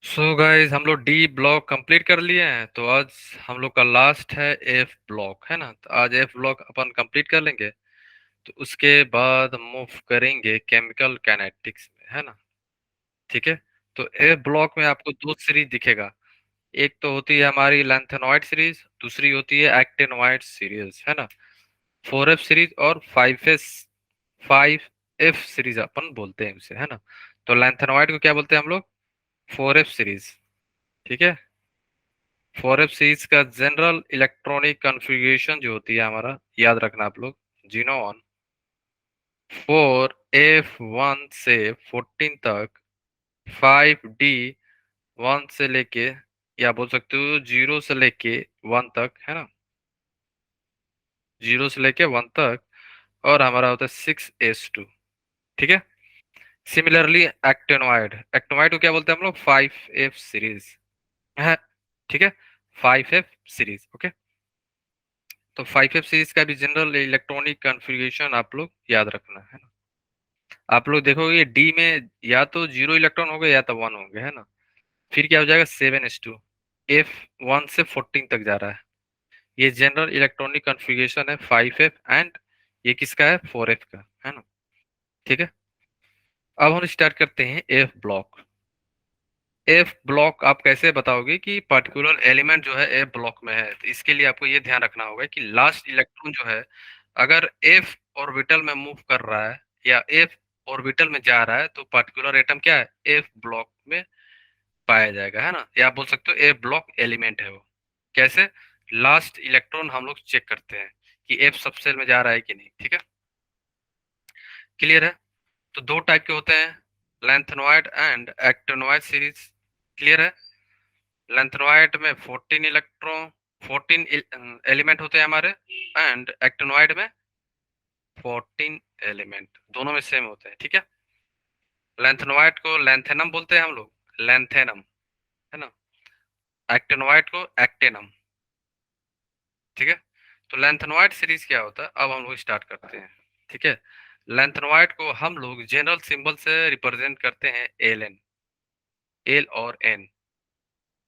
So guys हम लोग D block complete कर लिए हैं। तो आज हम लोग का लास्ट है एफ ब्लॉक, है ना। तो आज एफ ब्लॉक अपन कंप्लीट कर लेंगे। तो उसके बाद मूव करेंगे केमिकल काइनेटिक्स में, है ना। ठीक है। तो एफ ब्लॉक में आपको दो सीरीज दिखेगा। एक तो होती है हमारी लैंथेनॉइड सीरीज, दूसरी होती है एक्टिनोइड सीरीज, है ना। 4F सीरीज और 5F सीरीज अपन बोलते हैं इसे, है ना। तो लैंथेनॉइड को क्या बोलते हैं हम लोग? 4F series. ठीक है। 4F सीरीज का जनरल इलेक्ट्रॉनिक कॉन्फ़िगरेशन जो होती है हमारा, याद रखना आप लोग। जीनोन 4F1 से 14 तक, 5D1 से लेके, या बोल सकते हो 0 से लेके 1 तक, है ना। 0 से लेके 1 तक। और हमारा होता है 6S2। ठीक है। सिमिलरली एक्टिनोइड एक्टिनोइड को क्या बोलते हैं हम लोग? 5F सीरीज है। ठीक है। 5F series, okay. तो 5F सीरीज का भी जनरल इलेक्ट्रॉनिक कॉन्फ़िगरेशन आप लोग याद रखना है ना। आप लोग देखोगे डी में या तो 0 इलेक्ट्रॉन होंगे या तो 1 होंगे, है ना। फिर क्या हो जाएगा? 7s2। F1 से 14 तक जा रहा है। ये जनरल इलेक्ट्रॉनिक कॉन्फ़िगरेशन है 5F। एंड ये किसका है? 4F का, है ना। ठीक है। अब हम स्टार्ट करते हैं एफ ब्लॉक। एफ ब्लॉक आप कैसे बताओगे कि पर्टिकुलर एलिमेंट जो है एफ ब्लॉक में है? तो इसके लिए आपको ये ध्यान रखना होगा कि लास्ट इलेक्ट्रॉन जो है, अगर एफ ऑर्बिटल में मूव कर रहा है या एफ ऑर्बिटल में जा रहा है, तो पर्टिकुलर एटम क्या है? एफ ब्लॉक में पाया जाएगा, है ना। या आप बोल सकते हो एफ ब्लॉक एलिमेंट है वो। कैसे? लास्ट इलेक्ट्रॉन हम लोग चेक करते हैं कि एफ सबसेल में जा रहा है कि नहीं। ठीक है। क्लियर है। तो दो टाइप के होते हैं, lanthanoid and actinoid series. Clear है। लैंथेनॉइड में 14 इलेक्ट्रॉन, 14 एलिमेंट होते हैं हमारे। एंड एक्टिनोइड में 14 एलिमेंट, दोनों में सेम होते हैं। ठीक है। लैंथेनॉइड को लैंथेनम बोलते हैं हम लोग, लैंथेनम, है ना। एक्टिनोइड को एक्टेनम। ठीक है। तो लैंथेनॉइड सीरीज क्या होता है, अब हम लोग स्टार्ट करते हैं। ठीक है। लैंथेनॉइड को हम लोग जनरल सिंबल से रिप्रेजेंट करते हैं, एल एन, एल और एन।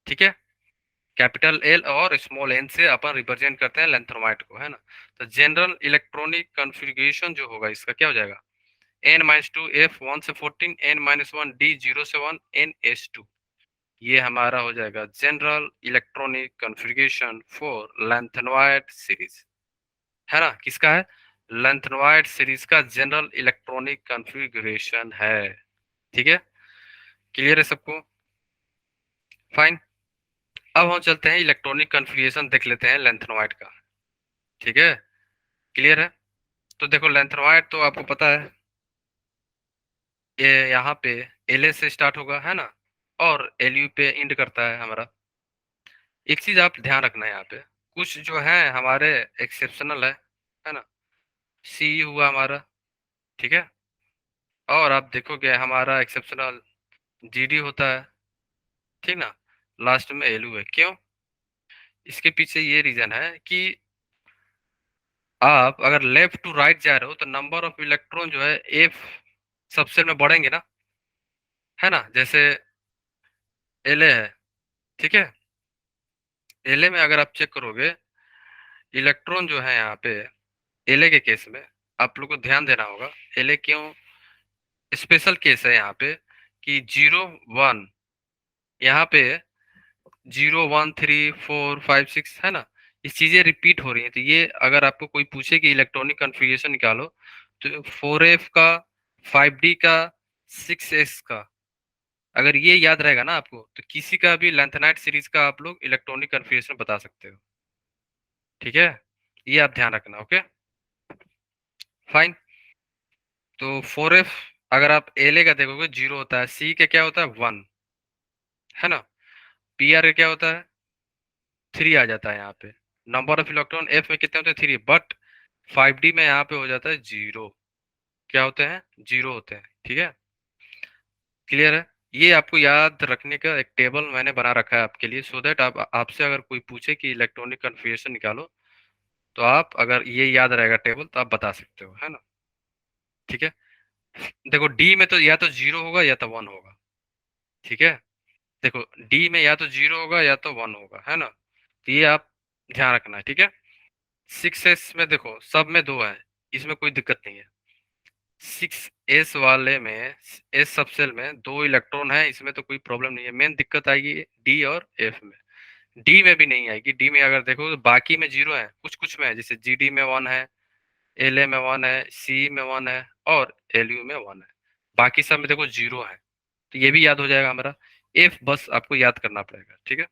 ठीक है। कैपिटल एल और स्मॉल एन से अपन रिप्रेजेंट करते हैं लेंथेनॉइड को, है ना। तो जनरल इलेक्ट्रॉनिक कॉन्फ़िगरेशन जो होगा इसका क्या हो जाएगा? N-2 F1 से 14, N-1 D0 से 1 NS2। ये हमारा हो जाएगा general electronic configuration for lanthanoid series, है ना। किसका है? लेंथेनॉइड सीरीज का जनरल इलेक्ट्रॉनिक कॉन्फ़िगरेशन है। ठीक है। क्लियर है सबको? फाइन। अब हम चलते हैं इलेक्ट्रॉनिक कॉन्फ़िगरेशन देख लेते हैं लेंथेनॉइड का। ठीक है। क्लियर है। तो देखो लेंथेनॉइड तो आपको पता है, ये यहाँ पे एल से स्टार्ट होगा, है ना। और एल यू पे एंड करता है हमारा। एक चीज आप ध्यान रखना है यहाँ पे, कुछ जो है हमारे एक्सेप्शनल है ना। सी हुआ हमारा। ठीक है। और आप देखोगे हमारा एक्सेप्शनल जीडी होता है। ठीक ना। लास्ट में एलयू है, क्यों? इसके पीछे ये रीजन है कि आप अगर लेफ्ट टू राइट जा रहे हो तो नंबर ऑफ इलेक्ट्रॉन जो है एफ सबसेल में बढ़ेंगे ना, है ना। जैसे एल है। ठीक है। एलए में अगर आप चेक करोगे, इलेक्ट्रॉन जो है यहाँ पे एलए के केस में, आप लोग को ध्यान देना होगा। एलए क्यों स्पेशल केस है यहाँ पे कि 0 1, यहाँ पे 0 1 3 4 5 6, है ना। ये चीजें रिपीट हो रही हैं। तो ये अगर आपको कोई पूछे कि इलेक्ट्रॉनिक कन्फिग्रेशन निकालो, तो 4F का, 5D का, 6S का, अगर ये याद रहेगा ना आपको, तो किसी का भी लेंथेनाइट सीरीज का आप लोग इलेक्ट्रॉनिक कन्फिग्रेशन बता सकते हो। ठीक है। ये आप ध्यान रखना, ओके। फाइन। तो 4F अगर आप एल का देखोगे 0 होता है, सी का क्या होता है 1, है ना। पी आर का क्या होता है 3 आ जाता है यहाँ पे। नंबर ऑफ इलेक्ट्रॉन एफ में कितने होते हैं 3, बट 5D में यहाँ पे हो जाता है 0। क्या होते हैं? 0 होते हैं। ठीक है। क्लियर है। ये आपको याद रखने का एक टेबल मैंने बना रखा है आपके लिए, सो दैट आप आपसे अगर कोई पूछे कि इलेक्ट्रॉनिक कन्फिग्रेशन निकालो, तो आप अगर ये याद रहेगा टेबल तो आप बता सकते हो, है ना। ठीक है। देखो डी में तो या तो 0 होगा या तो 1 होगा। ठीक है। देखो डी में या तो 0 होगा या तो 1 होगा, है ना, तो ये आप ध्यान रखना है, ठीक है। 6s में देखो सब में 2 है, इसमें कोई दिक्कत नहीं है। 6s वाले में, एस सबसेल में 2 इलेक्ट्रॉन है, इसमें तो कोई प्रॉब्लम नहीं है। मेन दिक्कत आएगी डी और एफ में। डी में भी नहीं आएगी। डी में अगर देखो तो बाकी में 0 है, कुछ कुछ में है, जैसे जीडी में 1 है, एल ए में 1 है, सी में 1 है और एल यू में 1 है। बाकी सब में देखो 0 है, तो ये भी याद हो जाएगा हमारा। एफ बस आपको याद करना पड़ेगा, ठीक है।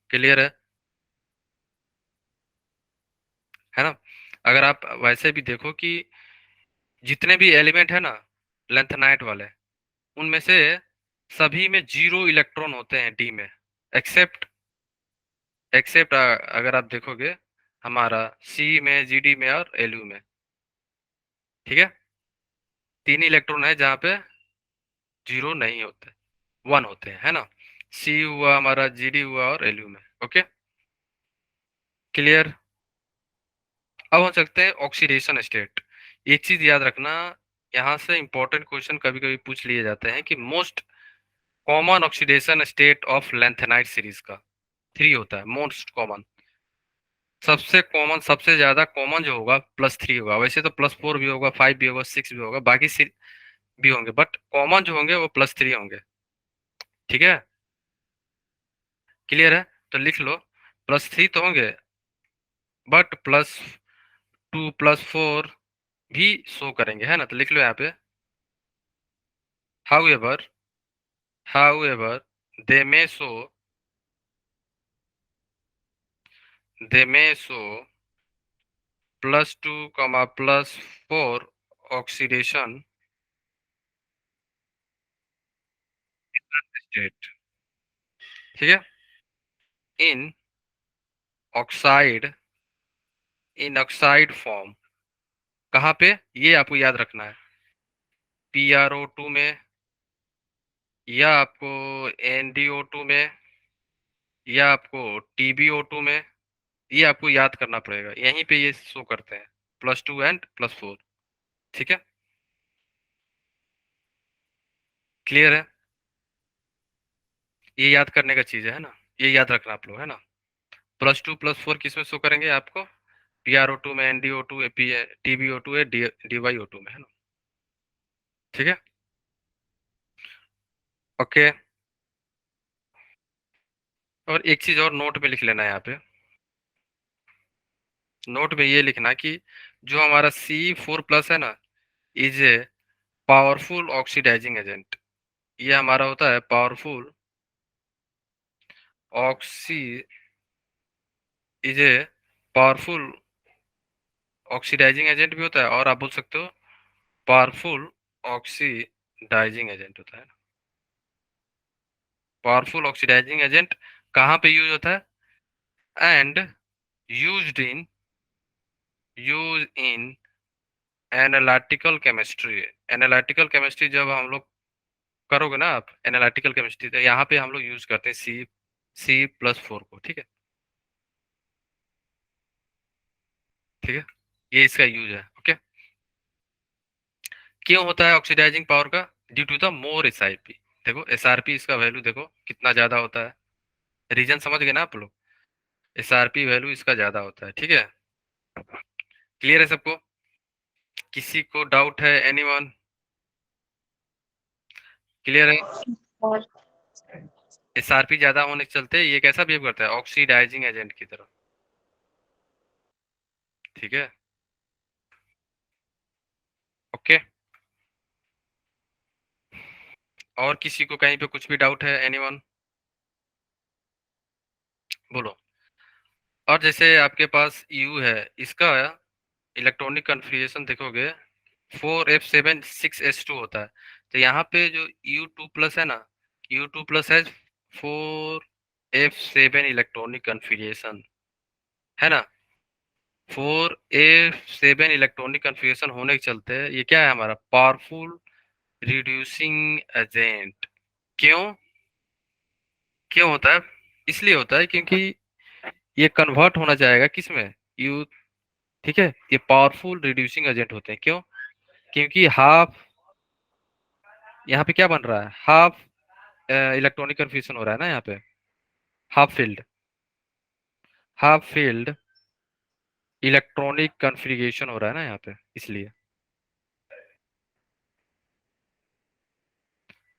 क्लियर है ना। अगर आप वैसे भी देखो कि जितने भी एलिमेंट है ना लेंथ नाइट वाले, उनमें से सभी में 0 इलेक्ट्रॉन होते हैं डी में, एक्सेप्ट एक्सेप्ट अगर आप देखोगे हमारा सी में, जीडी में और एलयू में, ठीक है। 3 इलेक्ट्रॉन है जहाँ पे 0 नहीं होते, 1 होते हैं, है ना। सी हुआ हमारा, जीडी हुआ और एलयू में। Okay, clear. अब हम चलते हैं ऑक्सीडेशन स्टेट। एक चीज याद रखना, यहाँ से इंपॉर्टेंट क्वेश्चन कभी कभी पूछ लिए जाते हैं कि most common oxidation state of lanthanide series का 3 होता है मोस्ट कॉमन। सबसे कॉमन, सबसे ज्यादा कॉमन जो होगा +3 होगा। वैसे तो +4 भी होगा, 5 भी होगा, 6 भी होगा, बाकी भी होंगे, बट कॉमन जो होंगे वो +3 होंगे, ठीक है। क्लियर है, तो लिख लो। +3 तो होंगे, बट +2 +4 भी शो करेंगे, है ना, तो लिख लो यहाँ पे however however they may show they may show +2, +4 oxidation state, ठीक है। इन ऑक्साइड इन ऑक्साइड फॉर्म, कहाँ पे, ये आपको याद रखना है। PrO2 में, या आपको NdO2 में, या आपको TbO2 में, ये आपको याद करना पड़ेगा। यहीं पे ये शो करते हैं +2 एंड +4, ठीक है। क्लियर है, ये याद करने का चीज है ना, ये याद रखना आप लोग, है ना। +2 +4 किस में शो करेंगे आपको, PrO2 में, NdO2 है, TbO2 है, DyO2 में, है ना, ठीक है। ओके, और एक चीज और नोट में लिख लेना है यहाँ पे। नोट में ये लिखना कि जो हमारा C4+ है ना, is a powerful oxidising agent. ये हमारा होता है powerful oxy is a powerful oxidising agent भी होता है, और आप बोल सकते हो पावरफुल ऑक्सीडाइजिंग एजेंट होता है। पावरफुल ऑक्सीडाइजिंग एजेंट कहाँ पे यूज होता है, and use in analytical chemistry. Analytical chemistry जब हम लोग करोगे ना आप, एनालिटिकल केमिस्ट्री, तो यहाँ पे हम लोग यूज करते हैं C+4 को, ठीक है। ठीक है, ये इसका यूज है। ओके, क्यों होता है ऑक्सीडाइजिंग पावर का, due to the more SiP। देखो SrP, इसका वैल्यू देखो कितना ज्यादा होता है। रीजन समझ गए ना आप लोग, SrP वैल्यू इसका ज्यादा होता है, ठीक है। क्लियर है सबको, किसी को डाउट है, एनीवन? क्लियर है। और SrP ज्यादा होने के चलते ये कैसा बिहेव करता है, ऑक्सीडाइजिंग एजेंट की तरह, ठीक है। ओके, और किसी को कहीं पे कुछ भी डाउट है, एनीवन? बोलो। और जैसे आपके पास U है, इसका इलेक्ट्रॉनिक कन्फिग्रेशन देखोगे 4f7 6s2 होता है। तो यहाँ पे जो U2+ है ना, U2+ है 4f7 इलेक्ट्रॉनिक कन्फिग्रेशन, है ना। 4f7 इलेक्ट्रॉनिक कन्फिग्रेशन होने के चलते ये क्या है हमारा, पावरफुल रिड्यूसिंग एजेंट। क्यों क्यों होता है, इसलिए होता है क्योंकि ये कन्वर्ट होना चाहेगा किस में, यू, ठीक है। ये पावरफुल रिड्यूसिंग एजेंट होते हैं, क्यों, क्योंकि हाफ, यहाँ पे क्या बन रहा है, हाफ इलेक्ट्रॉनिक कन्फ्यूजन हो रहा है ना यहाँ पे। Half field, half field electronic configuration हो रहा है ना यहाँ पे, इसलिए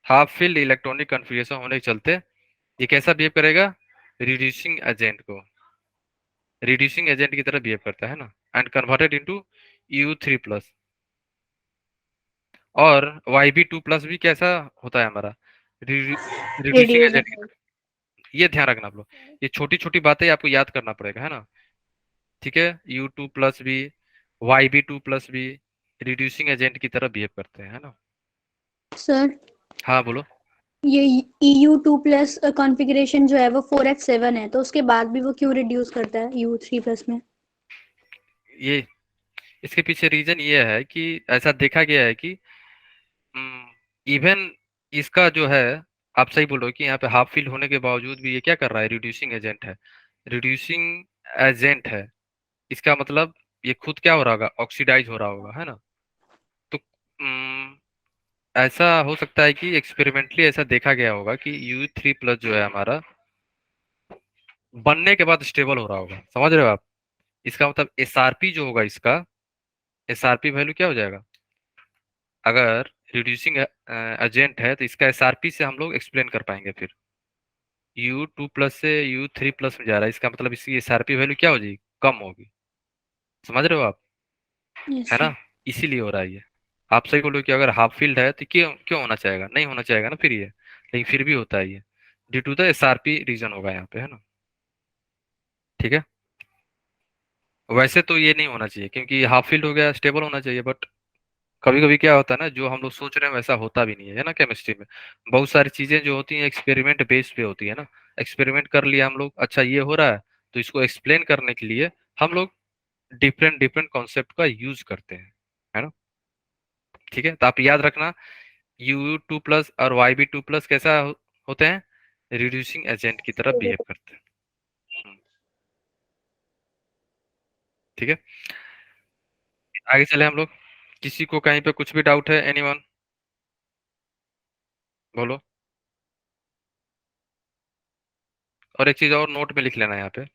हाफ फील्ड इलेक्ट्रॉनिक कन्फिग्रेशन होने के चलते ये कैसा बिहेव करेगा, रिड्यूसिंग एजेंट को, रिड्यूसिंग एजेंट की तरह बिहेव करता है ना, एंड कन्वर्टेड इनटू U3+। और YB2+ भी कैसा होता है हमारा, रिड्यूसिंग रिड्यूस। एजेंट की तरह। ये ध्यान रखना आप लोग, ये छोटी छोटी बातें आपको याद करना पड़ेगा, है ना। ठीक है, U2+ भी, YB2+ भी रिड्यूसिंग एजेंट की तरह बिहेव करते हैं, है ना। सर, हाँ बोलो। ये EU2+ कॉन्फ़िगरेशन जो है वो 4F7 है, तो उसके बाद भी वो क्यों रिड्यूस करता है U3+ में? ये इसके पीछे रीजन ये है कि ऐसा देखा गया है कि इवन इसका जो है, आप सही बोलो कि यहाँ पे हाफ फील्ड होने के बावजूद भी ये क्या कर रहा है, रिड्यूसिंग एजेंट है, रिड्यूसिंग एजेंट है। इसका मतलब ये खुद क्या हो रहा होगा, ऑक्सीडाइज हो रहा होगा, है ना। तो ऐसा हो सकता है कि एक्सपेरिमेंटली ऐसा देखा गया होगा कि U3+ जो है हमारा बनने के बाद स्टेबल हो रहा होगा, समझ रहे हो आप। इसका मतलब SRP जो होगा इसका, SRP वैल्यू क्या हो जाएगा, अगर रिड्यूसिंग एजेंट है तो इसका SRP से हम लोग एक्सप्लेन कर पाएंगे फिर। U2+ से U3+ में जा रहा है, इसका मतलब इसकी SRP वैल्यू क्या हो जाएगी, कम होगी, समझ रहे हो आप, यस है सर। ना। इसीलिए हो रहा है ये। आप सही बोलो कि अगर हाफ फील्ड है तो क्यों क्यों होना चाहेगा, नहीं होना चाहेगा ना फिर ये, लेकिन फिर भी होता है ये, due to the SRP region होगा यहाँ पे, है ना। ठीक है, वैसे तो ये नहीं होना चाहिए क्योंकि हाफ फील्ड हो गया, स्टेबल होना चाहिए, बट कभी कभी क्या होता है ना, जो हम लोग सोच रहे हैं वैसा होता भी नहीं है ना। केमिस्ट्री में बहुत सारी चीजें जो होती हैं एक्सपेरिमेंट बेस पे होती है ना। एक्सपेरिमेंट कर लिया हम लोग, अच्छा ये हो रहा है, तो इसको एक्सप्लेन करने के लिए हम लोग डिफरेंट डिफरेंट कॉन्सेप्ट का यूज करते हैं, है ना। ठीक है, तो आप याद रखना, U2+ और YB2+ कैसा होते हैं, रिड्यूसिंग एजेंट की तरह बिहेव करते हैं। हम्म, ठीक है, आगे चले हम लोग। किसी को कहीं पे कुछ भी डाउट है, एनीवन, बोलो। और एक चीज और नोट में लिख लेना यहाँ पे,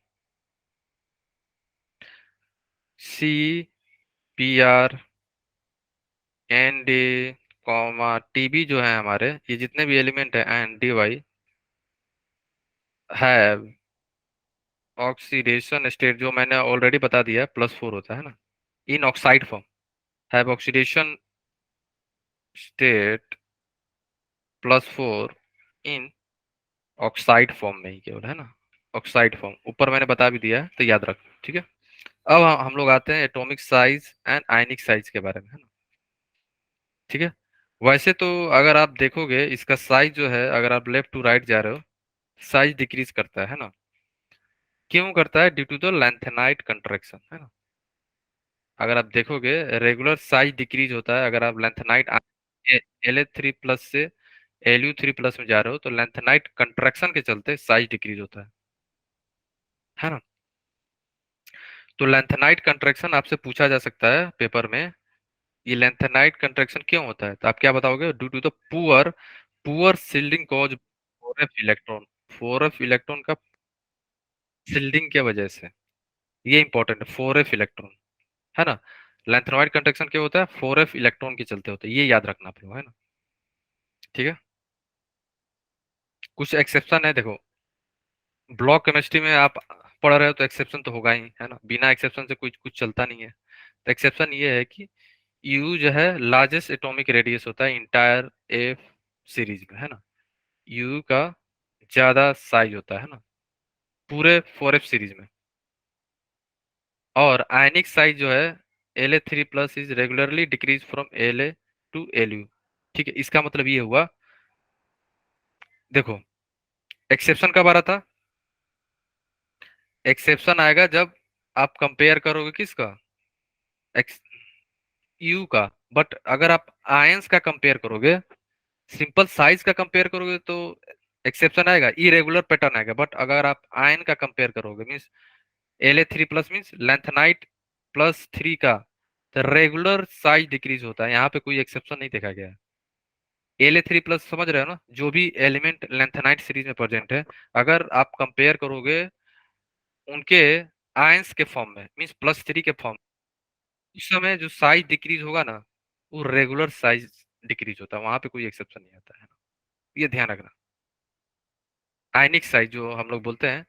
CPR ND, TB जो है हमारे, ये जितने भी एलिमेंट है NDY है ऑक्सीडेशन स्टेट, जो मैंने ऑलरेडी बता दिया है, +4 होता है ना, in oxide form, have oxidation state +4 in oxide form में ही केवल, है ना। ऑक्साइड फॉर्म ऊपर मैंने बता भी दिया है, तो याद रखो, ठीक है। अब हम लोग आते हैं atomic size and ionic size के बारे में, है ना। ठीक है, वैसे तो अगर आप देखोगे इसका साइज जो है, अगर आप लेफ्ट टू राइट जा रहे हो, साइज डिक्रीज करता है ना। क्यों करता है, due to the lanthanide contraction, है ना। अगर आप देखोगे रेगुलर साइज डिक्रीज होता है, अगर आप लेंथेनाइट La3+ से Lu3+ में जा रहे हो तो लेंथेनाइट कंट्रैक्शन के चलते साइज डिक्रीज होता है ना। तो लेंथेनाइट कंट्रैक्शन आपसे पूछा जा सकता है पेपर में, ये लेंथेनाइट कंट्रैक्शन क्यों होता है, तो आप क्या बताओगे, due to the poor poor shielding cause 4f electron, 4f electron का सील्डिंग के वजह से, ये इंपॉर्टेंट है, 4f इलेक्ट्रॉन, है ना। लेंथेनाइट कंट्रैक्शन क्यों होता है, 4f इलेक्ट्रॉन के चलते होता है, ये याद रखना आप लोग, है ना। ठीक है, कुछ एक्सेप्शन है देखो, ब्लॉक केमिस्ट्री में आप पढ़ रहे हो तो एक्सेप्शन तो होगा ही, है ना, बिना एक्सेप्शन से कुछ कुछ चलता नहीं है। तो एक्सेप्शन ये है कि यू जो है लार्जेस्ट एटॉमिक रेडियस होता है इंटायर एफ सीरीज में, है ना। यू का ज्यादा साइज होता है ना पूरे 4f सीरीज में। और आयनिक साइज जो है La3+ is regularly decrease from La to Lu। ठीक है, इसका मतलब ये हुआ, देखो एक्सेप्शन कब आ रहा था, एक्सेप्शन आएगा जब आप कंपेयर करोगे किसका, यू का। बट अगर आप आयंस का कंपेयर करोगे, सिंपल साइज का कंपेयर करोगे तो एक्सेप्शन आएगा, इरेगुलर पैटर्न आएगा। बट अगर आप आयन का कंपेयर करोगे, मीन्स La3+ मीन्स लेंथेनाइट +3 का, तो रेगुलर साइज डिक्रीज होता है, यहाँ पे कोई एक्सेप्शन नहीं देखा गया है। La3+ समझ रहे हो ना, जो भी एलिमेंट लेंथेनाइट सीरीज में प्रेजेंट है, अगर आप कंपेयर करोगे उनके आयंस के फॉर्म में, मींस +3 के फॉर्म, उस समय जो साइज डिक्रीज होगा ना, वो रेगुलर साइज डिक्रीज होता है, वहां पे कोई एक्सेप्शन नहीं आता है ना, ये ध्यान रखना। आयनिक साइज जो हम लोग बोलते हैं,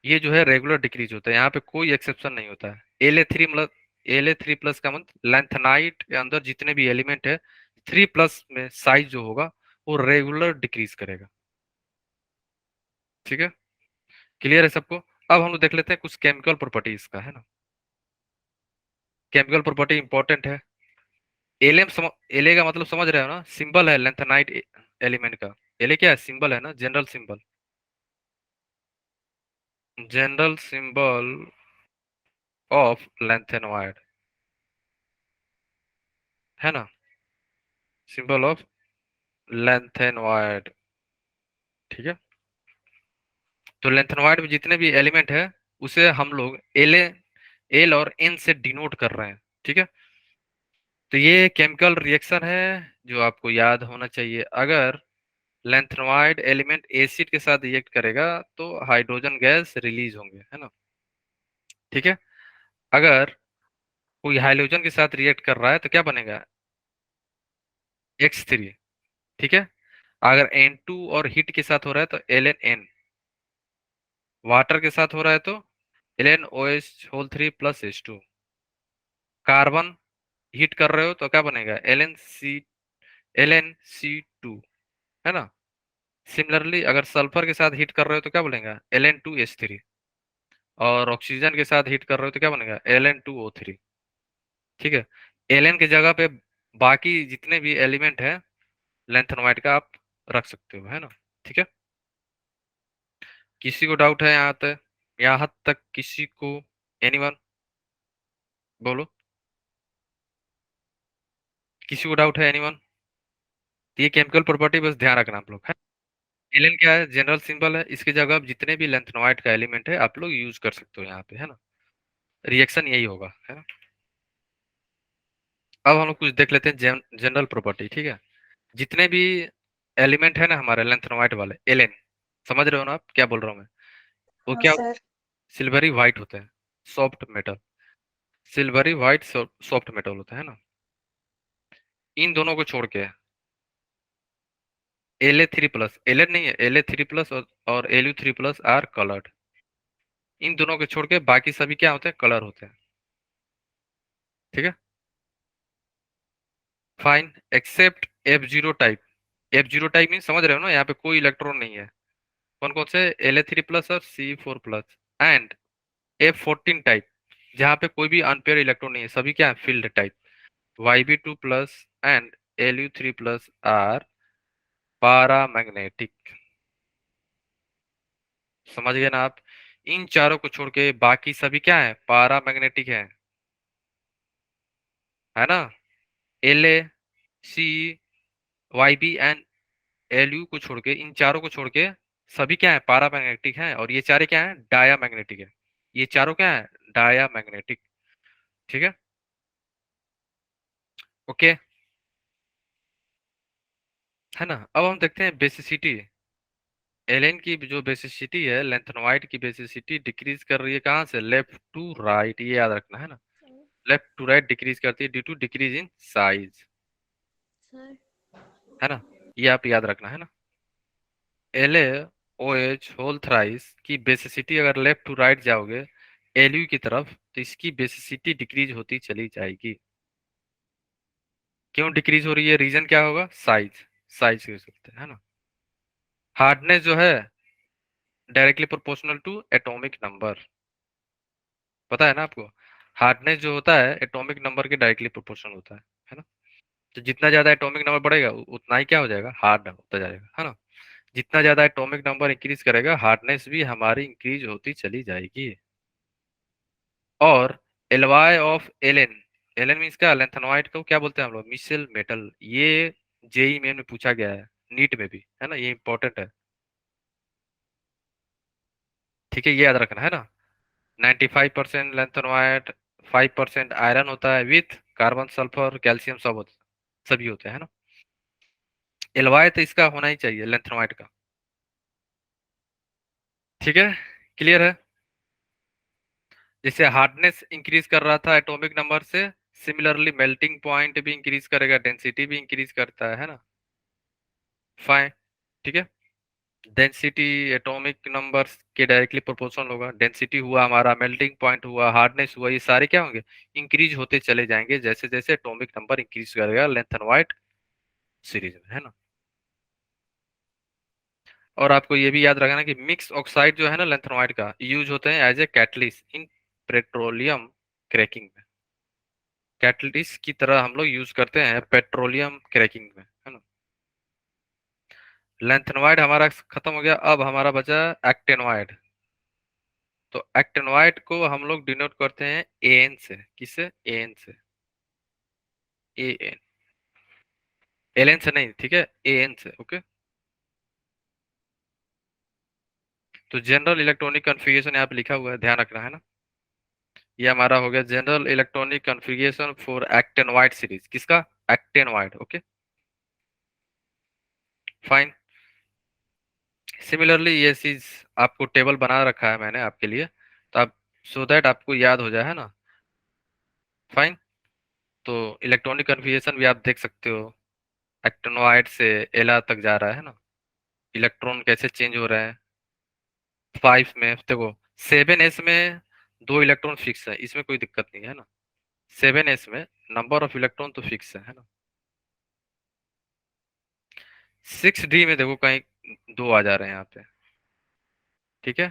ये जो है रेगुलर डिक्रीज होता है, यहाँ पे कोई एक्सेप्शन नहीं होता है। La3 मतलब La3+ का मतलब लेंथेनाइट के अंदर जितने भी एलिमेंट है, 3+ में साइज जो होगा वो रेगुलर डिक्रीज करेगा। ठीक है, क्लियर है सबको? अब हम लोग देख लेते हैं कुछ केमिकल प्रॉपर्टीज का, है ना। केमिकल प्रॉपर्टी इंपॉर्टेंट है। एले का मतलब समझ रहे हो ना, सिंबल है लेंथेनाइट एलिमेंट का। एले क्या है? सिंबल है ना, general symbol. General symbol of lanthanoid, है ना, सिंबल ऑफ लेंथेनॉइड। ठीक है, तो लेंथेनॉइड में जितने भी एलिमेंट है, उसे हम लोग एल और एन से डिनोट कर रहे हैं। ठीक है, तो ये केमिकल रिएक्शन है जो आपको याद होना चाहिए। अगर लेंथेनॉइड एलिमेंट एसिड के साथ रिएक्ट करेगा तो हाइड्रोजन गैस रिलीज होंगे, है ना। ठीक है, अगर कोई हाइड्रोजन के साथ रिएक्ट कर रहा है तो क्या बनेगा? X3। ठीक है, अगर N2 और हीट के साथ हो रहा है तो LnN, वाटर के साथ हो रहा है तो LnOH3 + H2। कार्बन हीट कर रहे हो तो क्या बनेगा? LnC2, है ना। सिमिलरली अगर सल्फर के साथ हीट कर रहे हो तो क्या बनेगा? Ln2H3। और ऑक्सीजन के साथ हीट कर रहे हो तो क्या बनेगा? Ln2O3। ठीक है, Ln की जगह पे बाकी जितने भी एलिमेंट है लेंथेनॉइड का आप रख सकते हो, है ना। ठीक है, किसी को डाउट है यहाँ तक किसी को? एनीवन, बोलो, किसी को डाउट है? एनीवन? ये केमिकल प्रॉपर्टी बस ध्यान रखना आप लोग, है। एलन क्या है? जनरल सिंबल है, इसकी जगह आप जितने भी लेंथेनॉइड का एलिमेंट है आप लोग यूज कर सकते हो यहाँ पे, है ना। रिएक्शन यही होगा, है ना। अब हम लोग कुछ देख लेते हैं जनरल प्रॉपर्टी। ठीक है, जितने भी एलिमेंट है ना हमारे लेंथेनॉइड वाले, एलन, समझ रहे हो ना आप क्या बोल रहा हूँ मैं? वो हाँ क्या? सर। सिल्वरी व्हाइट होते हैं, soft metal. Silvery white soft metal होता है ना। इन दोनों को छोड़ के La3+, एल नहीं है, La3+ और Lu3+ आर कलर्ड। इन दोनों को छोड़ के बाकी सभी क्या होते हैं? कलर होते हैं। ठीक है, fine, except F0 type. F0 type mean समझ रहे हो ना, यहाँ पे कोई इलेक्ट्रॉन नहीं है। कौन कौन से? La3+ और C4+। एंड F14 टाइप, जहाँ पे कोई भी अनपेयर इलेक्ट्रॉन नहीं है, सभी क्या है? Field type. YB2+ and Lu3+ are paramagnetic. समझ गए ना आप? इन चारों को छोड़ के बाकी सभी क्या है? पारामैग्नेटिक है ना। La, C, YB and Lu को छोड़ के, इन चारों को छोड़ के सभी क्या है? पारामैग्नेटिक हैं, और ये चारे क्या है? डायामैग्नेटिक है। ये चारों क्या है? डायामैग्नेटिक। ठीक है, ओके, है ना। अब हम देखते हैं बेसिसिटी। एलेन की जो बेसिसिटी है, लेंथेनॉइड की बेसिसिटी डिक्रीज कर रही है कहाँ से? लेफ्ट टू राइट, ये याद रखना, है ना। लेफ्ट टू राइट डिक्रीज करती है due to decrease in size, sir. है ना। ये आप याद रखना, है ना। LaOH की बेसिसिटी अगर लेफ्ट टू राइट जाओगे Lu की तरफ, तो इसकी बेसिसिटी डिक्रीज होती चली जाएगी। क्यों डिक्रीज हो रही है? रीजन क्या होगा? साइज। साइज के चलते, है ना। हार्डनेस जो है directly proportional to atomic number, पता है ना आपको। हार्डनेस जो होता है एटॉमिक नंबर के डायरेक्टली प्रोपोर्शनल होता है ना। तो जितना ज्यादा एटॉमिक नंबर बढ़ेगा उतना ही क्या हो जाएगा? हार्ड होता जाएगा, है ना। जितना ज्यादा एटॉमिक नंबर इंक्रीज करेगा, हार्डनेस भी हमारी इंक्रीज होती चली जाएगी। और alloy of Ln, Ln means क्या? लेंथेनॉइड को क्या बोलते हैं हम लोग? Misch metal. ये जेई मेन में पूछा गया है, नीट में भी, है ना, ये इंपॉर्टेंट है। ठीक है, ये याद रखना, है ना। 95% लेंथेनॉइड, 5% आयरन होता है, विथ कार्बन, सल्फर, कैल्शियम सब होते, सभी होते हैं, है ना। एलवाई तो इसका होना ही चाहिए लेंथेनॉइड का। ठीक है, क्लियर है। जैसे हार्डनेस इंक्रीज कर रहा था एटॉमिक नंबर से, सिमिलरली मेल्टिंग पॉइंट भी इंक्रीज करेगा, डेंसिटी भी इंक्रीज करता है ना। फाइन, ठीक है। डेंसिटी एटॉमिक नंबर के डायरेक्टली प्रोपोर्शनल होगा। डेंसिटी हुआ हमारा, मेल्टिंग पॉइंट हुआ, हार्डनेस हुआ, ये सारे क्या होंगे, इंक्रीज होते चले जाएंगे जैसे जैसे एटॉमिक नंबर इंक्रीज करेगा लेंथ एंड वाइट सीरीज में, है ना। और आपको ये भी याद रखना कि मिक्स ऑक्साइड जो है ना लेंथेनॉइड का, यूज होते हैं as a catalyst in petroleum cracking में। कैटलिस्ट की तरह हम लोग यूज करते हैं पेट्रोलियम क्रैकिंग में, है ना। लेंथेनॉइड हमारा खत्म हो गया, अब हमारा बचा एक्टेनॉइड। तो एक्टेनॉइड को हम लोग डिनोट करते हैं एन से। किससे? एन से। ए एन, एल एन से नहीं, ठीक है, ए एन से। ओके, तो जनरल इलेक्ट्रॉनिक कॉन्फ़िगरेशन यहाँ पे लिखा हुआ है, ध्यान रखना है ना। ये हमारा हो गया general electronic configuration for actinoid series. किसका? एक्टेनॉइड। Okay, fine. सिमिलरली ये चीज आपको टेबल बना रखा है मैंने आपके लिए, तो आप, सो दैट आपको याद हो जाए, है ना। फाइन। तो इलेक्ट्रॉनिक कन्फिग्रेशन भी आप देख सकते हो, एक्टिनोइड से एला तक जा रहा है ना, इलेक्ट्रॉन कैसे चेंज हो रहे हैं। 5 में देखो, 7s में 2 इलेक्ट्रॉन फिक्स है, इसमें कोई दिक्कत नहीं है ना। 7s में नंबर ऑफ इलेक्ट्रॉन तो फिक्स है ना। 6d में देखो कहीं 2 आ जा रहे हैं यहाँ पे, ठीक है।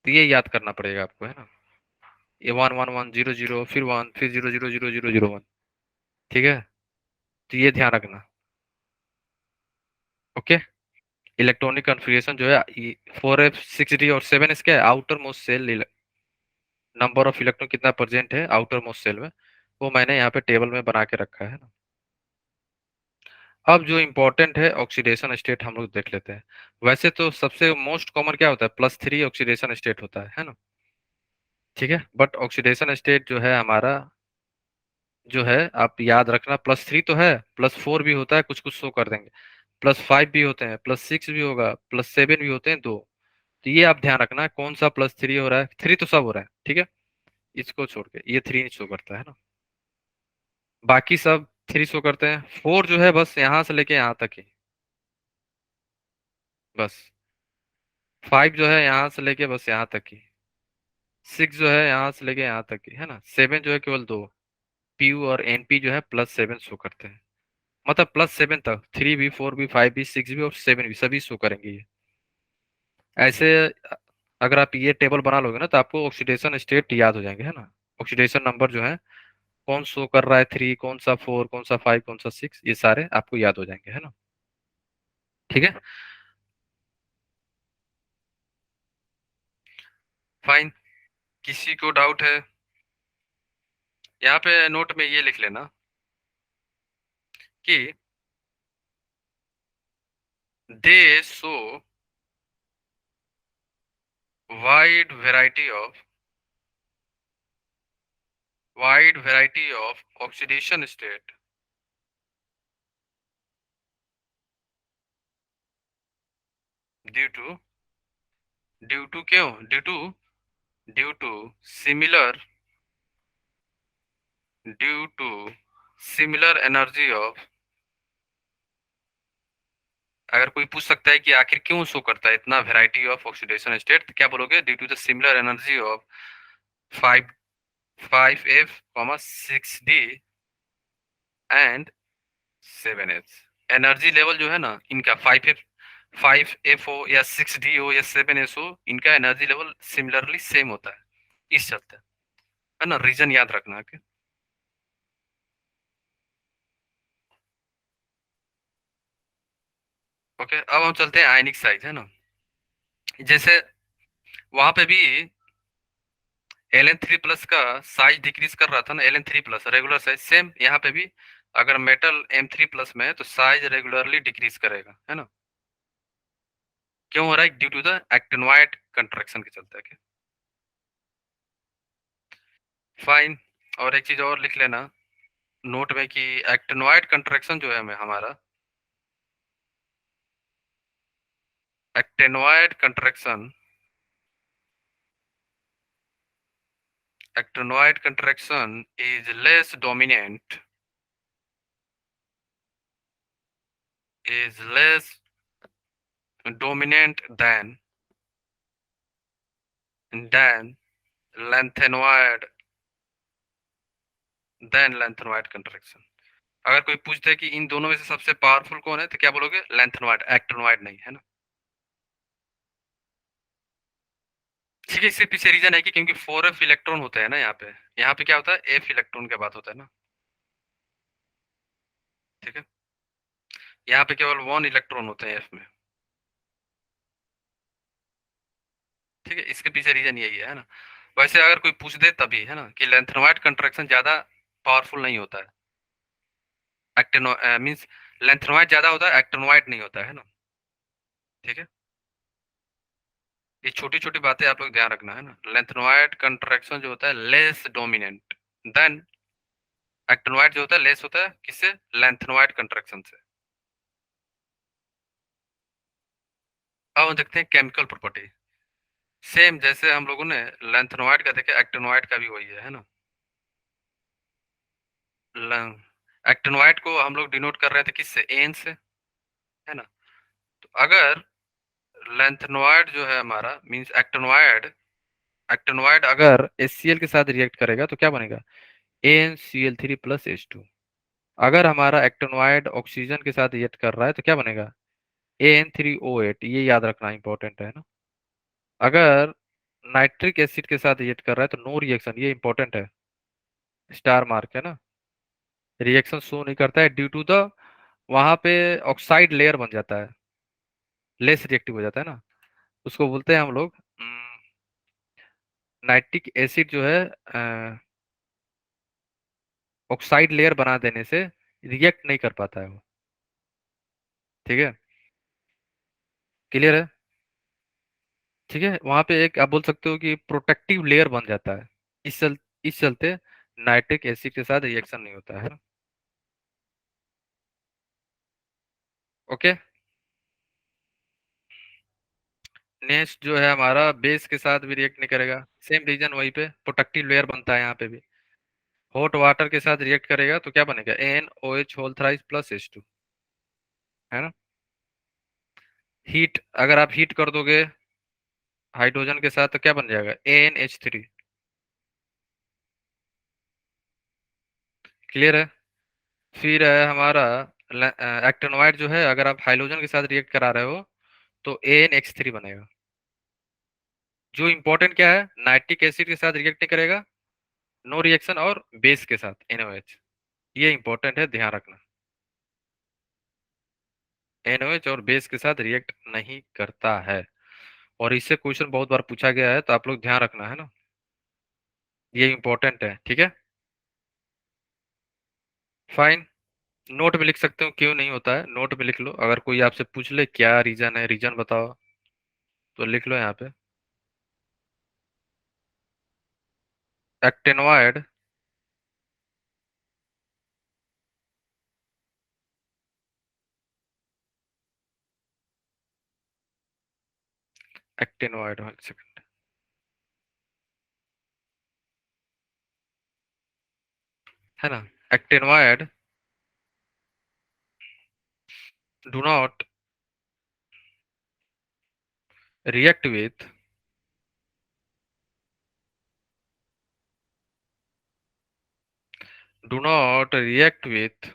तो ये याद करना पड़ेगा आपको, है ना। ये 1 1 1 0 0, फिर 1, फिर 0 0 0 0 0 1, ठीक है। तो ये ध्यान रखना। ओके, इलेक्ट्रॉनिक कॉन्फ़िगरेशन जो है 4f 6d और 7s क्या है, outermost shell, number of electron कितना प्रेजेंट है आउटर मोस्ट सेल में, वो मैंने यहाँ पे टेबल में बना के रखा है ना। अब जो इम्पोर्टेंट है ऑक्सीडेशन स्टेट हम लोग देख लेते हैं। वैसे तो सबसे मोस्ट कॉमन क्या होता है, +3 ऑक्सीडेशन स्टेट होता है ना। ठीक है, बट ऑक्सीडेशन स्टेट जो है हमारा, जो है आप याद रखना, +3 तो है, +4 भी होता है, कुछ कुछ शो कर देंगे, +5 भी होते हैं, +6 भी होगा, +7 भी होते हैं, दो। तो ये आप ध्यान रखना कौन सा +3 हो रहा है, 3 तो सब हो रहा है, ठीक है। इसको छोड़ के ये 3 शो करता है ना, बाकी सब 3 शो करते हैं। 4 जो है बस यहाँ से लेके यहाँ तक ही, बस। 5 जो है यहाँ से लेके बस यहाँ तक ही। 6 जो है यहाँ से लेके यहाँ तक ही, है ना। 7 जो है केवल दो, पीयू और एनपी जो है +7 शो करते हैं, मतलब +7 तक, 3 भी, 4 भी, 5 भी, 6 भी और 7 भी, सभी शो करेंगे ये। ऐसे अगर आप ये टेबल बना लोगे ना तो आपको ऑक्सीडेशन स्टेट याद हो जाएंगे, है ना। ऑक्सीडेशन नंबर जो है, कौन शो कर रहा है 3, कौन सा 4, कौन सा 5, कौन सा 6, ये सारे आपको याद हो जाएंगे, है ना। ठीक है, फाइन। किसी को डाउट है? यहाँ पे नोट में ये लिख लेना कि they show wide variety of, oxidation state due to, क्यों due to similar, due to similar energy of. अगर कोई पूछ सकता है कि आखिर क्यों शो करता है इतना वैरायटी ऑफ ऑक्सीडेशन स्टेट, तो क्या बोलोगे, due to the similar energy of 5 5f, 6d and 7s। Energy level जो है ना इनका, 5f हो या 6d हो या 7s हो, इनका एनर्जी लेवल सिमिलरली सेम होता है, इस चलते, है ना। रीजन याद रखना के। ओके, अब हम चलते हैं आयनिक साइज, है ना। जैसे वहां पे भी Ln3+ का साइज डिक्रीज कर रहा था ना, Ln3+ रेगुलर साइज, सेम यहाँ पे भी अगर मेटल M3+ में है तो साइज रेगुलरली डिक्रीज करेगा, है ना। क्यों हो रहा है, due to the actinoid contraction के चलते है। फाइन। और एक चीज और लिख लेना नोट में कि एक्टिनोइड कंट्रैक्शन जो है हमें हमारा, actinoid contraction is less dominant than lengthenoid contraction. अगर कोई पूछता है कि इन दोनों में से सबसे पावरफुल कौन है तो क्या बोलोगे? लेंथेनॉइड, एक्टिनॉइड नहीं, है ना? ठीक है, इसके पीछे रीजन है कि क्योंकि 4f इलेक्ट्रॉन होते हैं ना यहाँ पे क्या होता है? f इलेक्ट्रॉन का बात होता है ना, ठीक है? यहाँ पे केवल 1 इलेक्ट्रॉन होते हैं f में, ठीक है? इसके पीछे रीजन यही है ना? वैसे अगर कोई पूछ दे तभी, है ना, कि लेंथेनॉइड कंट्रैक्शन ज्यादा पावरफुल नहीं होता है, एक्टिनो मींस लेंथेनॉइड ज्यादा होता है, एक्टिनॉइड नहीं होता है ना, ठीक है? ये छोटी छोटी बातें आप लोग ध्यान रखना, है ना? लेंथेनॉइड कंट्रैक्शन जो होता है लेस डोमिनेंट देन एक्टिनॉइड जो होता है लेस होता है किससे? लेंथेनॉइड कंट्रैक्शन से। अब हम देखते हैं केमिकल प्रॉपर्टी। सेम जैसे हम लोगों ने लेंथेनॉइड का देखा, एक्टिनॉइड का भी वही है ना? एक्टिनॉइड को हम लोग डिनोट कर रहे थे किससे? एन से, है ना? तो अगर लेंथेनॉइड जो है हमारा मींस एक्टिनॉइड, एक्टिनॉइड अगर HCl के साथ रिएक्ट करेगा तो क्या बनेगा? AnCl3+H2। अगर हमारा एक्टिनॉइड ऑक्सीजन के साथ रिएक्ट कर रहा है तो क्या बनेगा? AN3O8। ये याद रखना इंपॉर्टेंट है ना? अगर नाइट्रिक एसिड के साथ रिएक्ट कर रहा है तो नो रिएक्शन, ये इंपॉर्टेंट है, स्टार मार्क है ना? रिएक्शन शो नहीं करता है ड्यू टू द, वहां पे ऑक्साइड लेयर बन जाता है, लेस रिएक्टिव हो जाता है ना, उसको बोलते हैं हम लोग नाइट्रिक एसिड जो है ऑक्साइड लेयर बना देने से रिएक्ट नहीं कर पाता है वो, ठीक है? क्लियर है? ठीक है, वहां पे एक आप बोल सकते हो कि प्रोटेक्टिव लेयर बन जाता है, इस चल इस चलते नाइट्रिक एसिड के साथ रिएक्शन नहीं होता है। ओके, नेक्स्ट जो है हमारा बेस के साथ भी रिएक्ट नहीं करेगा, सेम रीजन वहीं पे, प्रोटेक्टिव लेयर बनता है यहाँ पे भी। हॉट वाटर के साथ रिएक्ट करेगा तो क्या बनेगा? NOH whole thrice plus H2, है ना? हीट, अगर आप हीट कर दोगे हाइड्रोजन के साथ तो क्या बन जाएगा? AnH3। क्लियर है? फिर है हमारा एक्टिनोइड जो है, अगर आप हाइड्रोजन के साथ रिएक्ट करा रहे हो तो AnH3 बनेगा। जो इंपॉर्टेंट क्या है, नाइट्रिक एसिड के साथ रिएक्ट नहीं करेगा, नो रिएक्शन, और बेस के साथ NOH, ये इंपॉर्टेंट है, ध्यान रखना। NOH और बेस के साथ रिएक्ट नहीं करता है, और इससे क्वेश्चन बहुत बार पूछा गया है, तो आप लोग ध्यान रखना, है ना? ये इंपॉर्टेंट है, ठीक है? फाइन, नोट में लिख सकते हो क्यों नहीं होता है, नोट में लिख लो, अगर कोई आपसे पूछ ले क्या रीजन है, रीजन बताओ, तो लिख लो यहाँ पे। एक्टिनोइड एक्टिनोइड 1 सेकंड, है ना? Actinoid do not react with do not react with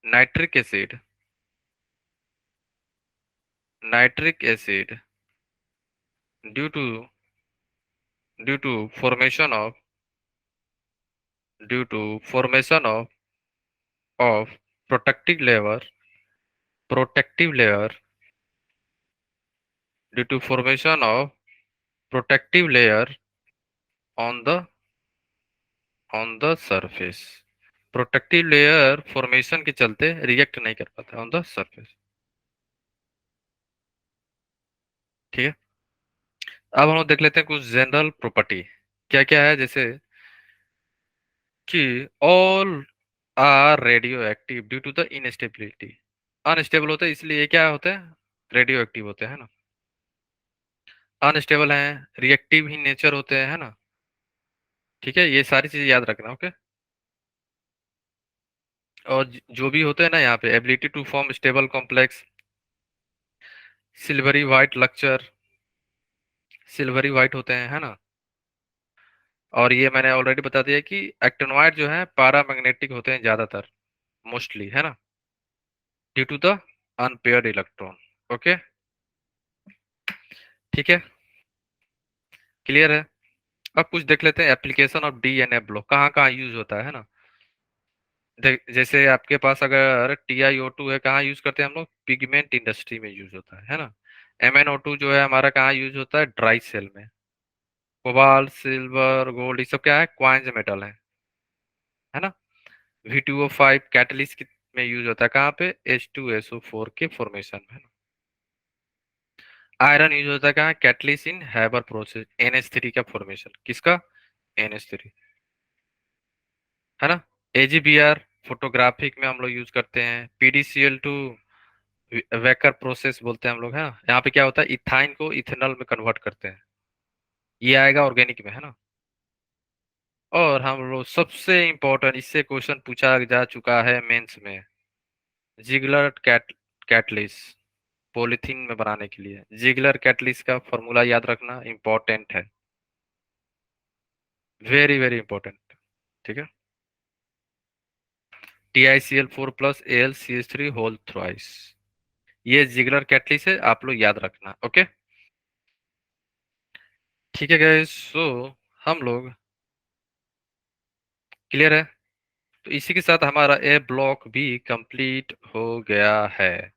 nitric acid, nitric acid due to due to formation of due to formation of protective layer, protective layer due to formation of protective layer on the surface. Protective layer formation के चलते react नहीं कर पाता on the surface, ठीक है? अब हम लोग देख लेते हैं कुछ जनरल प्रॉपर्टी, क्या क्या है, जैसे कि all are radioactive due to the instability. Unstable होते हैं इसलिए ये क्या होते हैं, रेडियो एक्टिव होते हैं, है ना। अनस्टेबल हैं, रिएक्टिव ही नेचर होते हैं, है ना। ठीक है, ये सारी चीजें याद रखना, ओके। और जो भी होते हैं ना यहाँ पे, ability to form stable complex, silvery white lustre, silvery white होते हैं, है ना। और ये मैंने ऑलरेडी बता दिया कि एक्टिनोइड जो है पैरामैग्नेटिक होते हैं ज्यादातर, मोस्टली, है ना, due to the unpaired electron. Okay, ठीक है, क्लियर है। अब कुछ देख लेते हैं एप्लीकेशन ऑफ डीएनए ब्लॉक कहाँ कहाँ यूज होता है ना। जैसे आपके पास अगर TiO2 है, कहाँ यूज करते हैं हम लोग, पिगमेंट इंडस्ट्री में यूज होता है ना। MnO2 जो है हमारा कहाँ यूज होता है, ड्राई सेल में। कोबाल्ट, सिल्वर, गोल्ड, ये सब क्या है, क्वाइंस मेटल है ना। V2O5 कैटलिस्ट में यूज होता है कहाँ पे, H2SO4 के फॉर्मेशन में, है ना। आयरन यूज होता है कहाँ, catalyst in Haber process, NH3 का फॉर्मेशन, किसका, NH3, है ना। AGBR फोटोग्राफिक में हम लोग यूज करते हैं। PDCl2 वेकर प्रोसेस बोलते हैं हम लोग, है ना। यहाँ पे क्या होता है, इथाइन को इथेनॉल में कन्वर्ट करते हैं, ये आएगा ऑर्गेनिक में, है ना। और हम लोग सबसे इंपॉर्टेंट, इससे क्वेश्चन पूछा जा चुका है मेंस में, जिगलर कैटलिस, पॉलीथीन में बनाने के लिए जिगलर कैटलिस का फॉर्मूला याद रखना इंपॉर्टेंट है, वेरी वेरी इंपॉर्टेंट, ठीक है। TiCl4+AlCH3 होल थ्राइस, ये जिगलर कैटलिस है, आप लोग याद रखना, ओके। ठीक है गाइस, सो हम लोग क्लियर है। तो इसी के साथ हमारा ए ब्लॉक भी कंप्लीट हो गया है।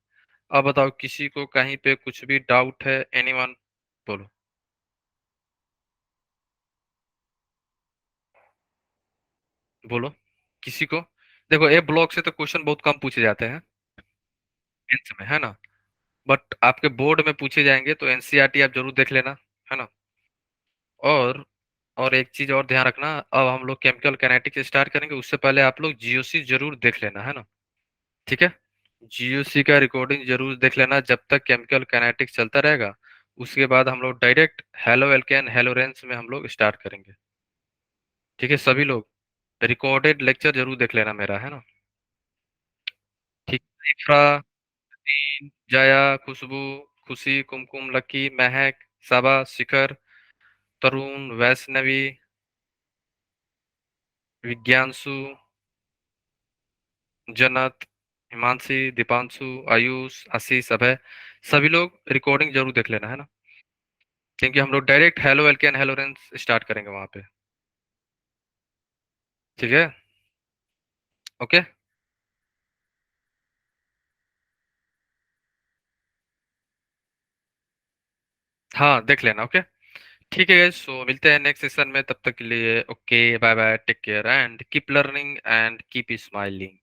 अब बताओ किसी को कहीं पे कुछ भी डाउट है, एनीवन, बोलो, बोलो किसी को। देखो ए ब्लॉक से तो क्वेश्चन बहुत कम पूछे जाते हैं मेंस में, है ना। बट आपके बोर्ड में पूछे जाएंगे तो NCERT आप जरूर देख लेना, है ना। और और एक चीज और ध्यान रखना, अब हम लोग केमिकल कैनेटिक्स स्टार्ट करेंगे, उससे पहले आप लोग GOC जरूर देख लेना, है ना। ठीक है, GOC का रिकॉर्डिंग जरूर देख लेना जब तक केमिकल कैनेटिक्स चलता रहेगा। उसके बाद हम लोग डायरेक्ट हेलो एल्केन हेलोरेंस में हम लोग स्टार्ट करेंगे। ठीक है, सभी लोग रिकॉर्डेड लेक्चर जरूर देख लेना मेरा, है ना। ठीक, इफ्रा, नदीम, जया, खुशबू, खुशी, कुमकुम, लकी, महक, सबा, शिखर, तरुण, वैष्णवी, विज्ञानशु, जन्नत, हिमांशी, दीपांशु, आयुष, आशीष, अभय, सभी लोग रिकॉर्डिंग जरूर देख लेना, है ना। क्योंकि हम लोग डायरेक्ट हेलो एल्केन हेलोरेंस स्टार्ट करेंगे वहां पे। ठीक है, ओके, हाँ देख लेना, ओके। ठीक है गाइस, सो मिलते हैं नेक्स्ट सेशन में, तब तक के लिए okay, bye bye, take care and keep learning and keep smiling.